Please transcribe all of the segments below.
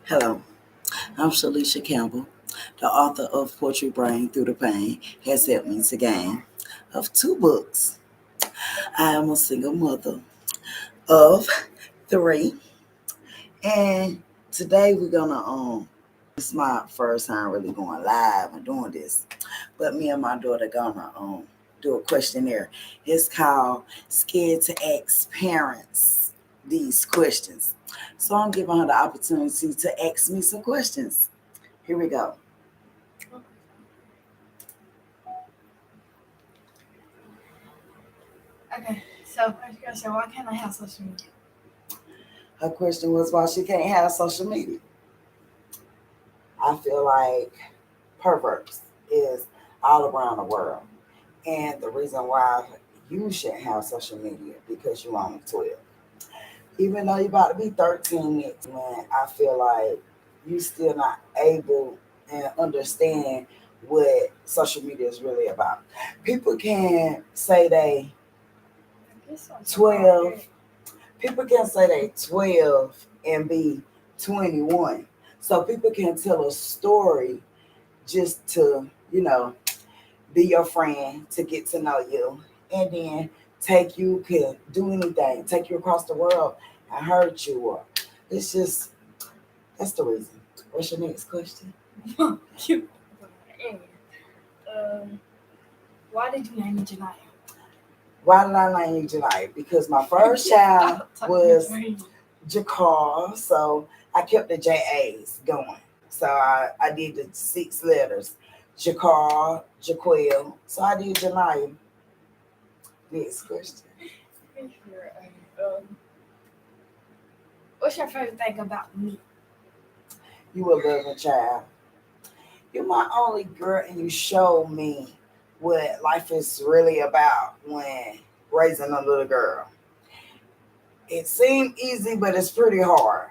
Hello, I'm Shalisha Campbell, the author of Poetry Brain Through the Pain Has Helped Me to Gain of two books. I am a single mother of three, and today we're gonna it's my first time really going live and doing this, but me and my daughter gonna do a questionnaire. It's called Scared to Ask Parents These Questions. So I'm giving her the opportunity to ask me some questions. Here we go. Okay, so first question, why can't I have social media? Her question was why she can't have social media. I feel like perverts is all around the world. And the reason why you shouldn't have social media because you're only 12. Even though you're about to be 13 next month, I feel like you still not able and understand what social media is really about. People can say they I guess I'm 12, sorry. people can say they 12 and be 21. So people can tell a story just to, be your friend, to get to know you, and then take you, can do anything, take you across the world and hurt you. Or it's just, that's the reason. What's your next question? Cute. Anyway, um, why did you name me Janaya? Why did I name you July? Because my first child was Crazy. Jakar, so I kept the JAs going. So I did the 6 letters. Jakar, Jaquel. So I did Janaya. Next question. Sure, what's your favorite thing about me? You a loving child. You're my only girl and you show me what life is really about when raising a little girl. It seemed easy, but it's pretty hard.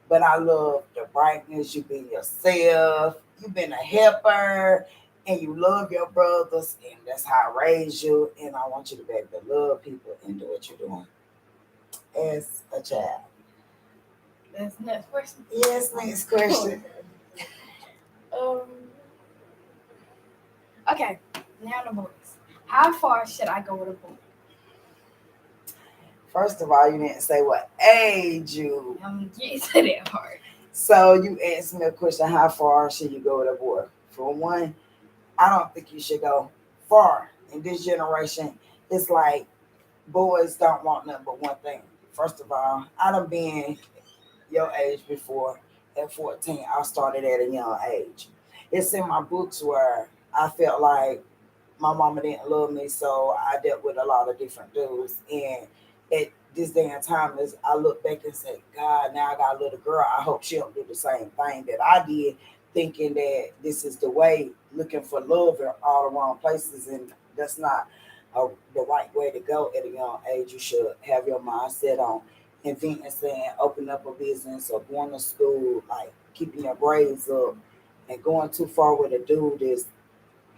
But I love the brightness. You being yourself. You've been a helper, and you love your brothers, and that's how I raised you. And I want you to be able to love people and do what you're doing as a child. That's the next question. Yes, next question. Um, okay, now the boys. How far should I go with a boy? First of all, you didn't say what age you. You said that hard. So you asked me a question: how far should you go with a boy? For one, I don't think you should go far. In this generation, it's like boys don't want nothing but one thing. First of all, I done been your age before. At 14, I started at a young age. It's in my books where I felt like my mama didn't love me, so I dealt with a lot of different dudes. And at this day and time, as I look back and say, God, now I got a little girl. I hope she don't do the same thing that I did, thinking that this is the way, looking for love in all the wrong places, and that's not the right way to go at a young age. You should have your mindset on inventing, saying, open up a business or going to school, like keeping your grades up, and going too far with a dude is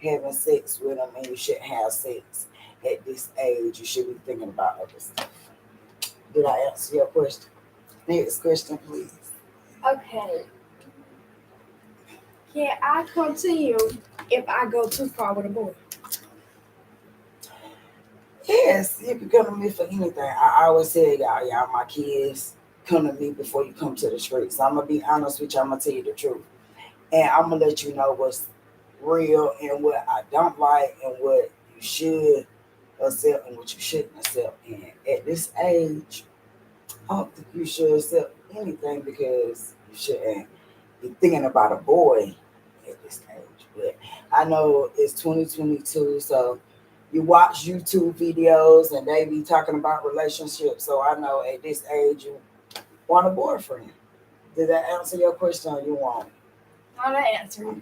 having sex with them, and you shouldn't have sex at this age. You should be thinking about other stuff. Did I answer your question? Next question, please. Okay, can I continue if I go too far with a boy? Yes, you can come to me for anything. I always say, y'all, my kids, come to me before you come to the streets. I'm gonna be honest with you. I'm gonna tell you the truth, and I'm gonna let you know what's real and what I don't like, and what you should accept and what you shouldn't accept. And at this age, I don't think you should accept anything because you shouldn't be thinking about a boy at this age. But I know it's 2022, so you watch YouTube videos and they be talking about relationships. So I know at this age you want a boyfriend. Did that answer your question or you want? Not an answer. Okay.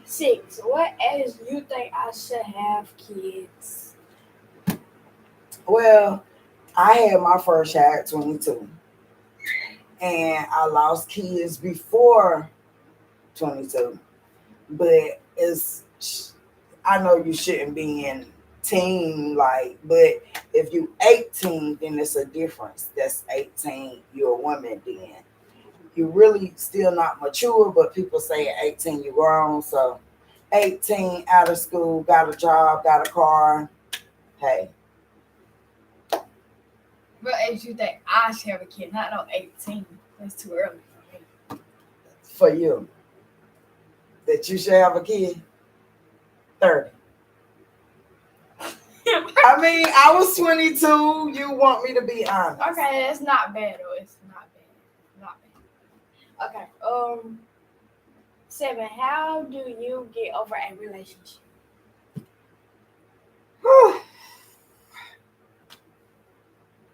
6. What age you think I should have kids? Well, I had my first child at 22 and I lost kids before 22. But it's, I know you shouldn't be in teen, like, but if you 18, then it's a difference. That's 18, you're a woman then. You really still not mature, but people say at 18 you grown. So 18, out of school, got a job, got a car. Hey, What age you think I should have a kid? Not no 18. That's too early for me. for you, that you should have a kid, 30. I mean, I was 22. You want me to be honest? Okay, it's not bad though. It's not bad. Not bad. Okay. 7. How do you get over a relationship?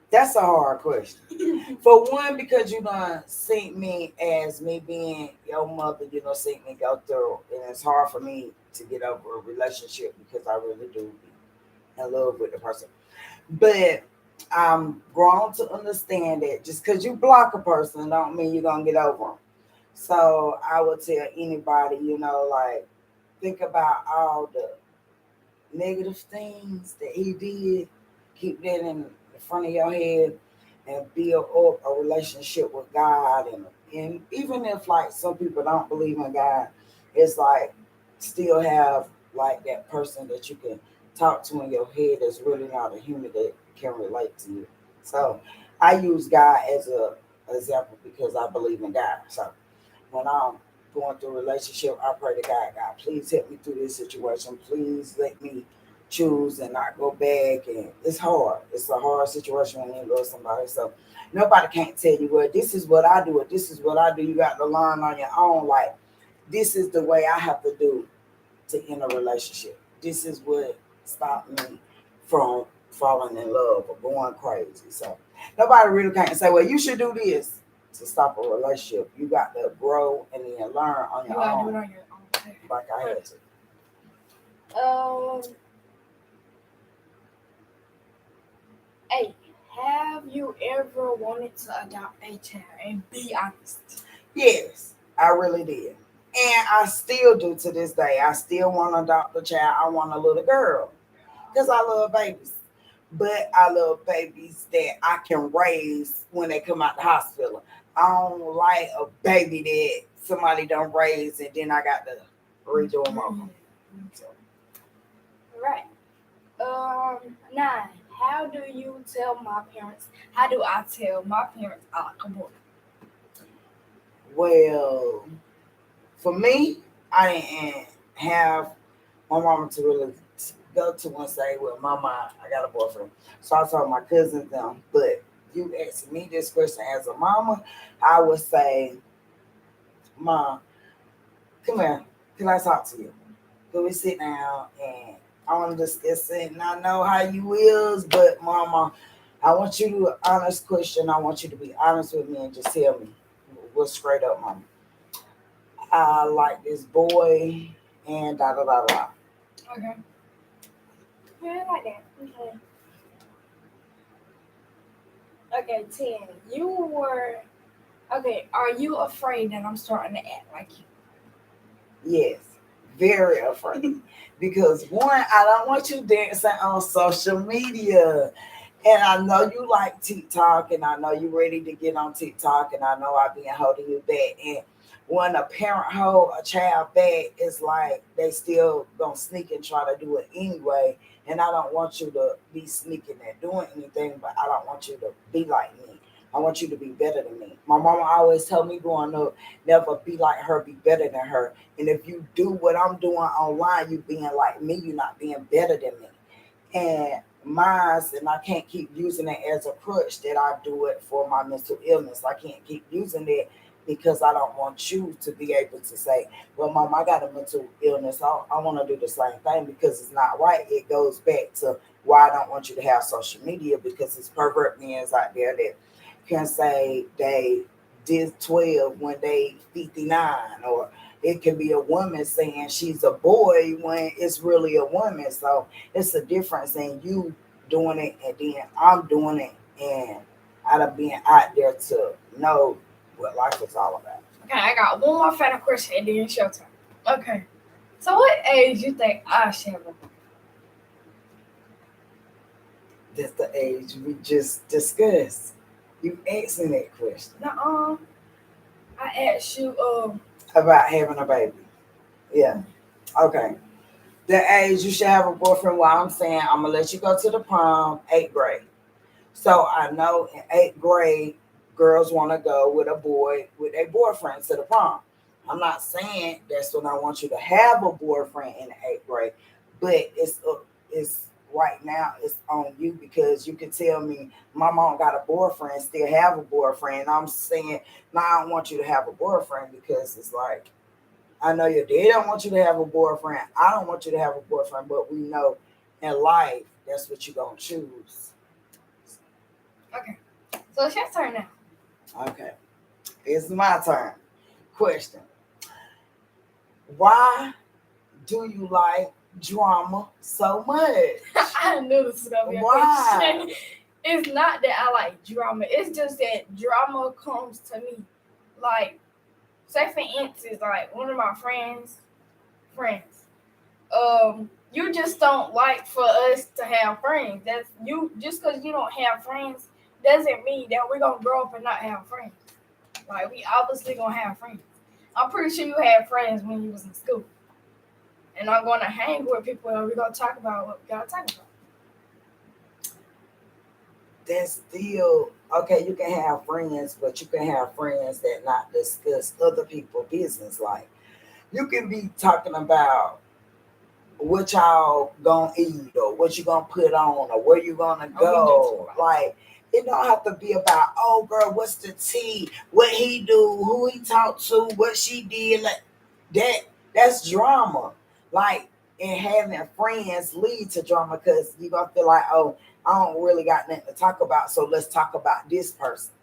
That's a hard question. For one, because you done seen me as me being your mother, you know, seen me go through, and it's hard for me to get over a relationship because I really do be in love with the person. But I'm grown to understand that just because you block a person don't mean you're gonna get over them. So I would tell anybody, you know, like think about all the negative things that he did, keep that in the front of your head and build up a relationship with God. And even if like some people don't believe in God, it's like still have like that person that you can talk to in your head that's really not a human that can relate to you. So I use God as a example because I believe in God. So when I'm going through a relationship, I pray to God, God, please help me through this situation. Please let me choose and not go back. And it's hard. It's a hard situation when you love somebody. So nobody can't tell you, well, this is what I do, or this is what I do. You got to learn on your own. Like, this is the way I have to do to end a relationship. This is what stopped me from falling in love or going crazy. So nobody really can't say, well, you should do this to stop a relationship. You got to grow and then learn on You your gotta do own, it on your own. like I had to. Um, 8. Have you ever wanted to adopt a child? And be honest. Yes, I really did. And I still do to this day. I still want to adopt a child. I want a little girl because I love babies. But I love babies that I can raise when they come out the hospital. I don't like a baby that somebody done raise and then I got to redo them over. So, Right. 9. How do you tell my parents? How do I tell my parents I like a boy? well, for me, I didn't have my mama to really go to and say, well, mama, I got a boyfriend. So I told my cousins them. But you asking me this question as a mama, I would say, Mom, come here. Can I talk to you? Can we sit down and I want to discuss it? And I know how you is, but mama, I want you to honest question. I want you to be honest with me and just tell me what's straight up, mama. I like this boy and da da da da. Okay. Yeah, I like that. Okay. Okay, 10. You were. Okay, are you afraid that I'm starting to act like you? Yes, very afraid. Because one, I don't want you dancing on social media. And I know you like TikTok and I know you ready to get on TikTok and I know I've been holding you back. And when a parent hold a child back, it's like they still gonna sneak and try to do it anyway. And I don't want you to be sneaking and doing anything, but I don't want you to be like me. I want you to be better than me. My mama always told me growing up, never be like her, be better than her. And if you do what I'm doing online, you being like me, you're not being better than me. And mine, and I can't keep using it as a crutch that I do it for my mental illness. I can't keep using it because I don't want you to be able to say, well, mom, I got a mental illness. I want to do the same thing because it's not right. It goes back to why I don't want you to have social media because it's pervert men out there that can say they did 12 when they 59, or it can be a woman saying she's a boy when it's really a woman. So it's a difference in you doing it and then I'm doing it, and out of being out there to know what life is all about. Okay, I got one more final question and then it's your turn. Okay. So what age you think I should have a boy? That's the age we just discussed. You asked me that question Nuh-uh. I asked you, about having a baby. Yeah. Okay. The age you should have a boyfriend. While I'm saying I'm gonna let you go to the prom, 8th grade. So I know in 8th grade, girls want to go with a boy with a boyfriend to the prom. I'm not saying that's when I want you to have a boyfriend in the 8th grade, but it's right now it's on you because you can tell me my mom got a boyfriend, still have a boyfriend. I'm saying now I don't want you to have a boyfriend because it's like I know your dad don't want you to have a boyfriend. I don't want you to have a boyfriend, but we know in life that's what you're gonna choose. okay. So it's your turn now. Okay, it's my turn. Question: why do you like drama so much? I knew this was gonna be a Why? question. It's not that I like drama. It's just that drama comes to me. Like, say for instance, like one of my friends. You just don't like for us to have friends. That's you. Just because you don't have friends doesn't mean that we're gonna grow up and not have friends. Like we obviously gonna have friends. I'm pretty sure you had friends when you was in school, and I'm gonna hang with people and we're gonna talk about what we gotta talk about. That's still okay. You can have friends, but you can have friends that not discuss other people's business. Like you can be talking about what y'all gonna eat or what you gonna put on or where you gonna Oh, we do talk go. about that. Like it don't have to be about oh girl, what's the tea, what he do, who he talked to, what she did. Like that that's drama. Like and having friends lead to drama because you gonna feel like, oh, I don't really got nothing to talk about, so let's talk about this person.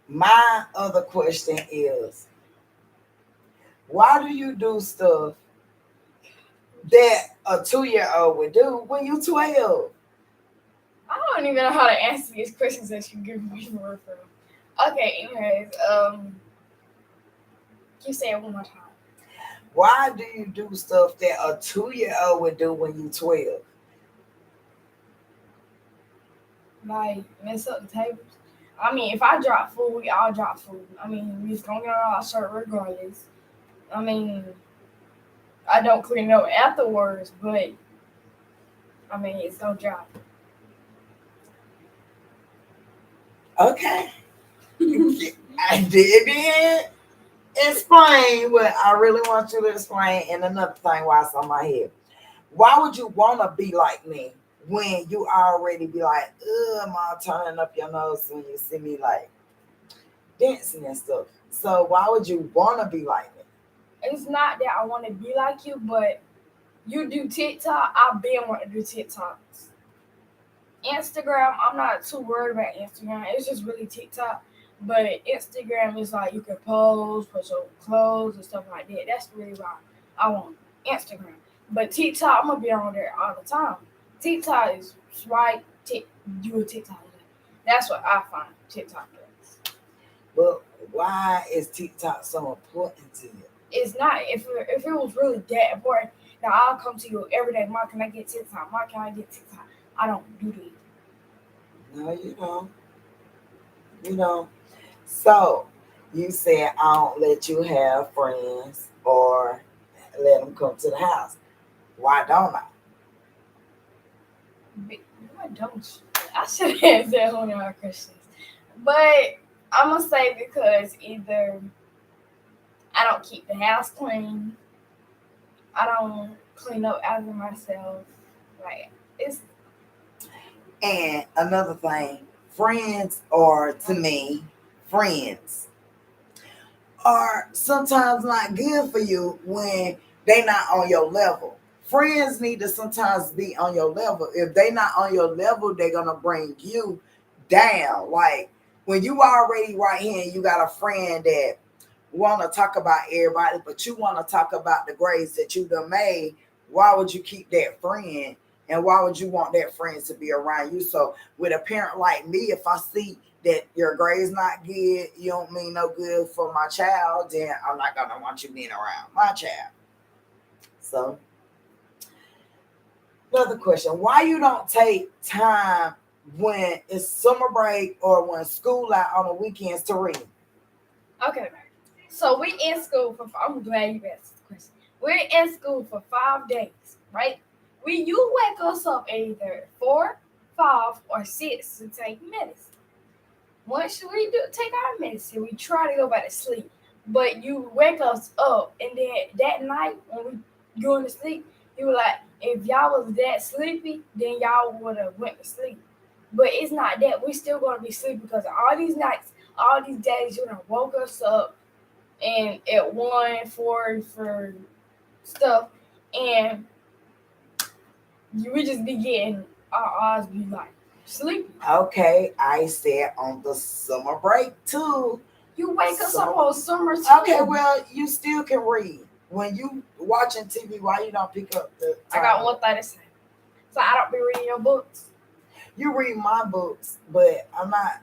My other question is, why do you do stuff that a 2 year old would do when you 12? I don't even know how to answer these questions that you give me for. Okay, anyways, can you say it one more time? Why do you do stuff that a 2 year old would do when you 12? Like mess up the tables. I mean, if I drop food, we all drop food. I mean, we just gonna get on our shirt regardless. I mean, I don't clean it up afterwards, but I mean, it's no drop. Okay. I didn't explain what I really want you to explain. And another thing why it's on my head. Why would you want to be like me when you already be like, ugh, mom, turning up your nose when you see me like dancing and stuff? So why would you want to be like me? It's not that I want to be like you, but you do TikTok. I've been wanting to do TikToks. Instagram, I'm not too worried about Instagram. It's just really TikTok. But Instagram is like you can pose, put your clothes and stuff like that. That's really why I want Instagram. But TikTok, I'm gonna be on there all the time. TikTok is swipe, do a TikTok. That's what I find TikTok is. But why is TikTok so important to you? It's not. If it was really that important, now I'll come to you every day. Mark, can I get TikTok? Mark, can I get TikTok? I don't do that. No, you don't. You know. So you said I don't let you have friends or let them come to the house. Why don't I? But why don't you? I should have answered one of our questions. But I'm gonna say because either I don't keep the house clean, I don't clean up after myself. Like it's And another thing, friends are to me, friends are sometimes not good for you when they not on your level. Friends need to sometimes be on your level. If they not on your level, they're gonna bring you down. Like when you already right here and you got a friend that want to talk about everybody, but you want to talk about the grades that you done made, why would you keep that friend? And why would you want that friend to be around you? So with a parent like me, if I see that your grades not good, you don't mean no good for my child, then I'm not gonna want you being around my child. So Another question: why you don't take time when it's summer break or when school out on the weekends to read? Okay, so we in school for. I'm glad you asked this question. We're in school for 5 days, right? You wake us up either 4, 5, or 6 to take medicine. Once we do take our medicine, we try to go back to sleep. But you wake us up, and then that night when we going to sleep, you were like, if y'all was that sleepy, then y'all would have went to sleep. But it's not that. We still gonna be sleepy because all these nights, all these days, you done woke us up and at 1, 4 for stuff, and we just be getting our eyes be like sleepy. Okay, I said on the summer break too. You wake us up Summer. on summer too. Okay, well, you still can read. When you watching TV, why you don't pick up the I got one thing to say. So I don't be reading your books. You read my books, but I'm not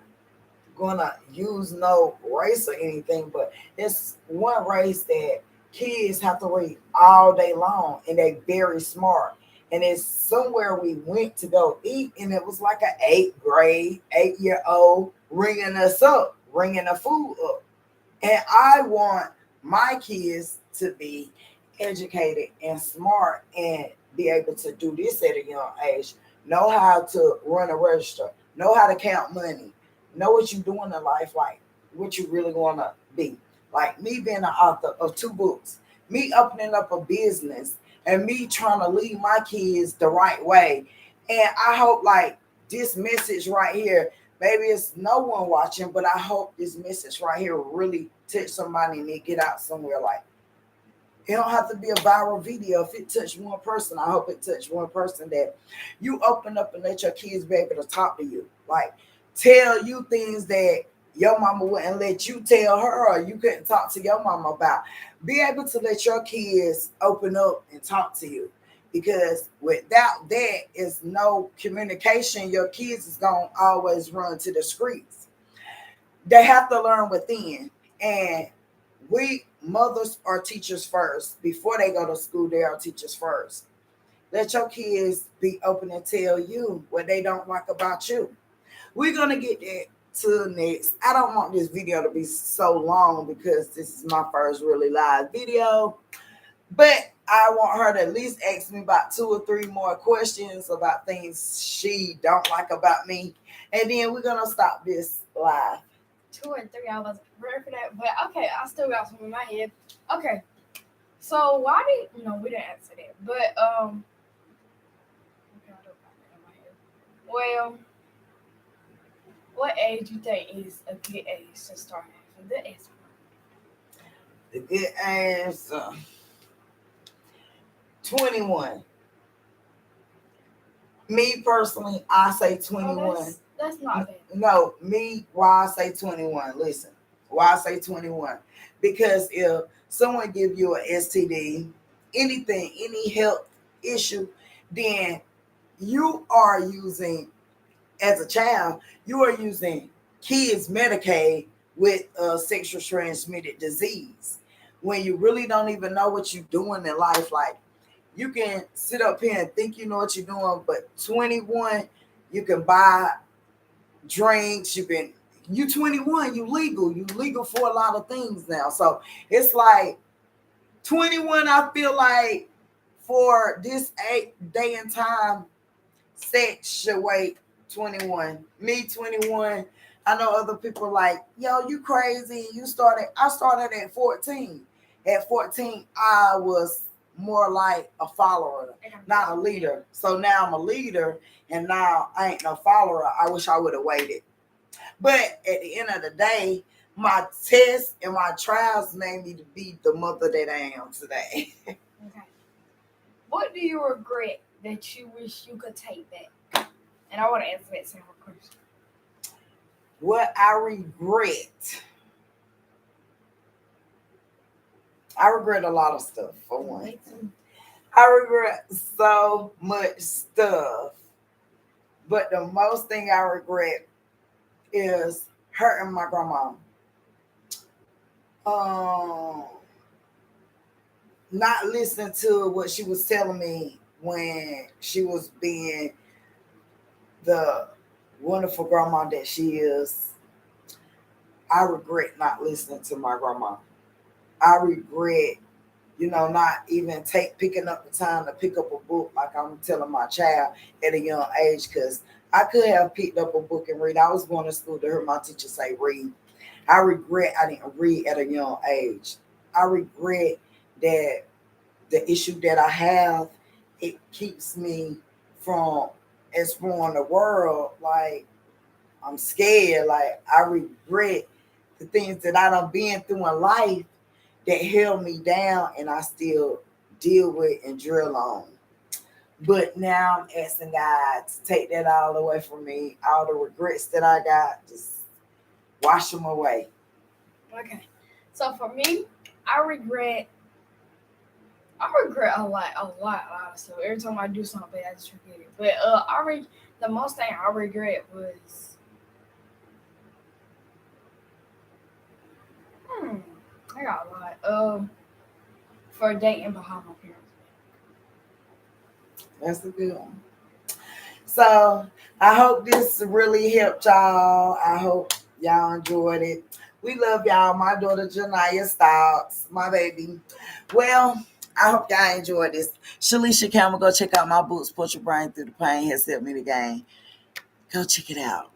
gonna use no race or anything, but it's one race that kids have to read all day long and they very smart. And it's somewhere we went to go eat, and it was like an 8th grade, 8-year old ringing us up, ringing the food up. And I want my kids to be educated and smart and be able to do this at a young age. Know how to run a register, know how to count money, know what you're doing in life, like what you really want to be. Like me being an author of 2 books, me opening up a business, and me trying to lead my kids the right way. And I hope like this message right here, maybe it's no one watching, but I hope this message right here will really touch somebody and they get out somewhere. Like it don't have to be a viral video. If it touched one person, I hope it touched one person that you open up and let your kids be able to talk to you. Like tell you things that your mama wouldn't let you tell her or you couldn't talk to your mama about. Be able to let your kids open up and talk to you. Because without that is no communication, your kids is gonna always run to the streets. They have to learn within. And we mothers are teachers first. Before they go to school, they are teachers first. Let your kids be open and tell you what they don't like about you. We're gonna get that to next. I don't want this video to be so long because this is my first really live video. But I want her to at least ask me about 2 or 3 more questions about things she don't like about me. And then we're gonna stop this live. 2 and 3, I wasn't prepared for that. But okay, I still got some in my head. Okay. So why did no, we didn't answer that. But okay, I don't got that in my head. Well, what age you think is a good age to start having the answer? The good answer 21. Me personally, I say 21. Oh, that's not bad. No, me, why I say 21. Listen, why I say 21. Because if someone give you an STD, anything, any health issue, then you are using, as a child, you are using kids Medicaid with a sexual transmitted disease. When you really don't even know what you're doing in life, like you can sit up here and think you know what you're doing, but 21, you can buy drinks, you 21, you legal for a lot of things now. So it's like 21, I feel like for this day and time, sex should wait 21. Me 21. I know other people like, yo, you crazy. I started at 14. At 14, I was more like a follower, not a leader. So now I'm a leader and now I ain't no follower. I wish I would have waited. But at the end of the day, my tests and my trials made me to be the mother that I am today. Okay. What do you regret that you wish you could take back? And I want to answer that several questions. What I regret. I regret a lot of stuff, for one. I regret so much stuff. But the most thing I regret is hurting my grandma. Not listening to what she was telling me when she was being the wonderful grandma that she is. I regret not listening to my grandma. I regret, not even picking up the time to pick up a book like I'm telling my child at a young age, because I could have picked up a book and read. I was going to school to hear my teacher say read. I regret I didn't read at a young age. I regret that the issue that I have, it keeps me from exploring the world. Like, I'm scared. Like, I regret the things that I done been through in life that held me down, and I still deal with and drill on. But now I'm asking God to take that all away from me. All the regrets that I got, just wash them away. Okay. So for me, I regret a lot. So every time I do something, I just forget it. But the most thing I regret was I got a lot. For dating behind my parents. That's a good one. So I hope this really helped y'all. I hope y'all enjoyed it. We love y'all. My daughter Janaya Stouts, my baby. Well, I hope y'all enjoyed this. Shalisha Campbell, go check out my books. Put Your Brain Through the Pain has helped me to gain. Go check it out.